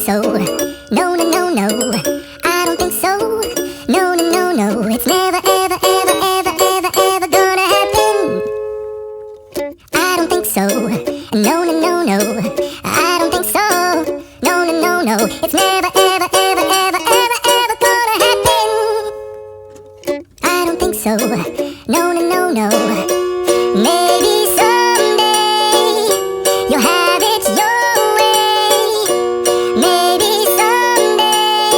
so. No, no, no, no, I don't think so. No, no, no, no, it's never, ever, ever, ever, ever, ever gonna happen. I don't think so. No, no, no, no, I don't think so. No, no, no, no, it's never, ever, ever, ever, ever, ever gonna happen. I don't think so. No, no, no, no. Maybe someday you'll have it your way. Maybe someday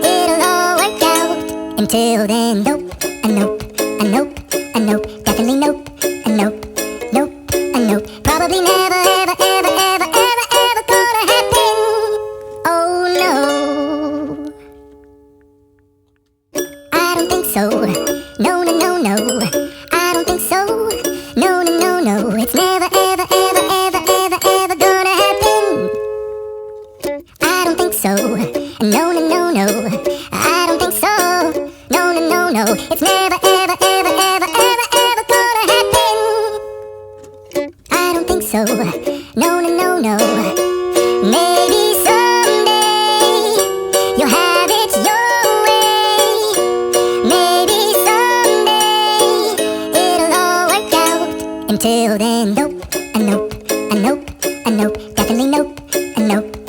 it'll all work out. Until then, nope, a nope, a nope, a nope, definitely nope, a nope, nope, a nope. Probably never, ever, ever, ever, ever, ever gonna happen. Oh no, I don't think so. No, no, no, no, I don't think so. No, no, no, no, it's never, ever, ever, ever, ever, ever gonna happen. I don't think so. No, no, no, no, I don't think so. No, no, no, no, it's never, ever, ever, ever, ever, ever gonna happen. I don't think so. No, no, no, no. Maybe someday you'll have it your way. Maybe someday it'll all work out. Until then, nope, a nope, a nope, a nope, definitely nope, a nope.